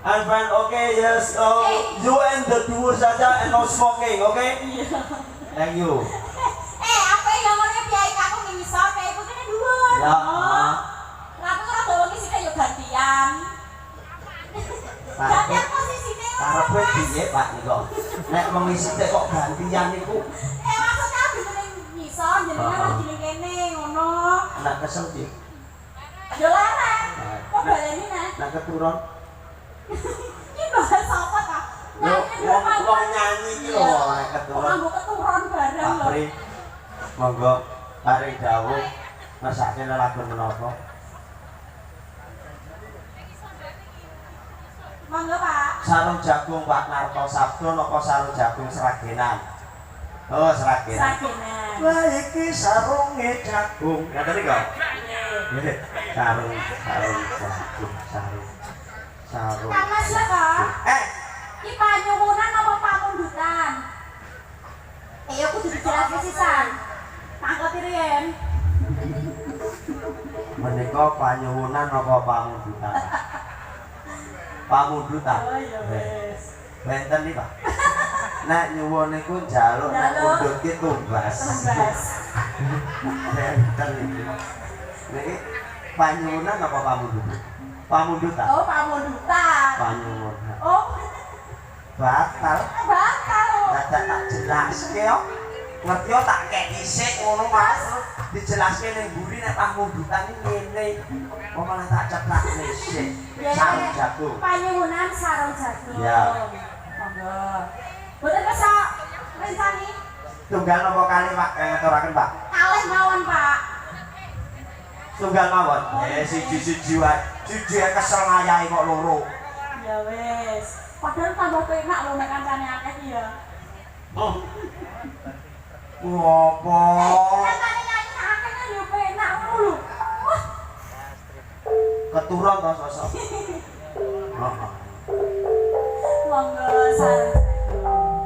And friend, okay, yes. You and the duo saja and no smoking, okay? Thank you. Apa yang ngomongnya biaya kamu ngisor kayak itu kan dua. Ya. Kenapa orang bawa ngisirnya yuk gantian? Gantian posisinya. Karepe piye Pak niku? Nek mengisite kok gantian niku? Maksudnya bisa ngisor, jenengan lagi ning kene ngono. Nek kesel piye? Yo larang. Kok baleni nah? Nek keturun. Ini bahasa apa kak? Wong nyanyi iki lho nek keturun. Nganggo keturun bareng Pak lho. Pri. Monggo kari dawuh ngesake lelagon menapa? Monggo Pak. Sarung jagung Pak Narto Sabdo napa sarung jagung Seragenan? Oh, Seragenan. Seragenan. Lah iki sarunge jagung. Ngoten niku. Nggih. Sarung jagung, sarung. Panas ya kak? Ini panyuwunan apa pamundutan? Aku kudu dijelasin sisan. Tangkap Rian. Menika panyuwunan apa pamundutan? Pamundutan. Oh iya wis. Benten iki, Pak. Nek nyuwun niku njaluk nek mundut ki tumbas. Tumbas. Benten iki. Niki panyuwunan apa pamundutan? Pamundutan. Oh, pamundutan. Panyuwunan. Oh, Batal. bakal. Dadak tak jelaske yo. Ngerti yo tak kek dhisik ngono Mas. Dijelaske ning mburi nek pamundutan iki ngene. Kok malah tak ceplak dhisik. Sarung jagung. Panyuwunan sarung jagung. Ya. Monggo. Boten bisa rencani. Tunggal napa kali Pak ngaturaken Pak? Kalih mawon, Pak. Tunggal mawon. Siji-siji wae. Siji kesel ngayahi kok loro. Ya wis. Padahal tambah penak lho nek kancane akeh iki ya. Oh. Ngopo? Kancane nyanyi akeh kan yo penak ngono lho. Wah, Keturun to sosok. Heeh. monggo sarung jagung.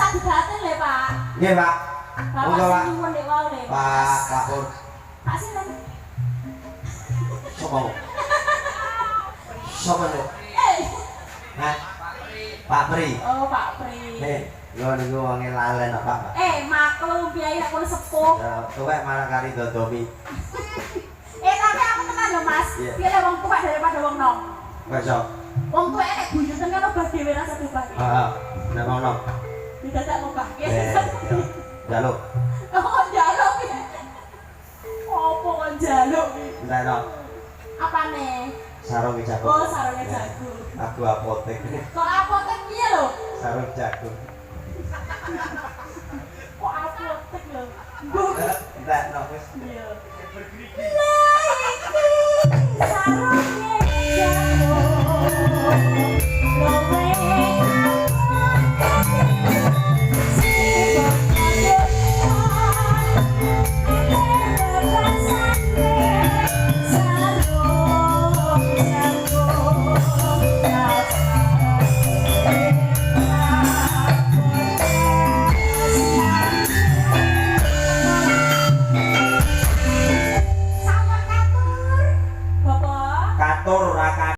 usah dibatin le Pak. Nggih, Pak. Monggo, Bapak Pak. sing nyuwun le wae le. Pak Pur. Pak sinten? Sopo? Sopo lho? Eh. Hah? Pak Pri. Oh, Pak Pri. Yo niku wong lalen apa, Pak? Maklum biaya aku sepuh. Ya, tuwek malah kari dodomi. Tapi aku tenan lho Mas. Iya. Biar wong tua daripada wong nom. Besok. Wong tua enek buyuten kan obah dhewe rasa dibagi. Heeh. Nek ngono. Didadak ngobahke. Jaluk. Oh, jaluk ya. Opo kon jaluk iki? Ndakno. Apane? Sarung jago. Oh, sarungnya jago. Aku apotek. Kok apotek piye lho? Sarung jago. Kok apotek lho? Mbok. Ndakno wis. Iya.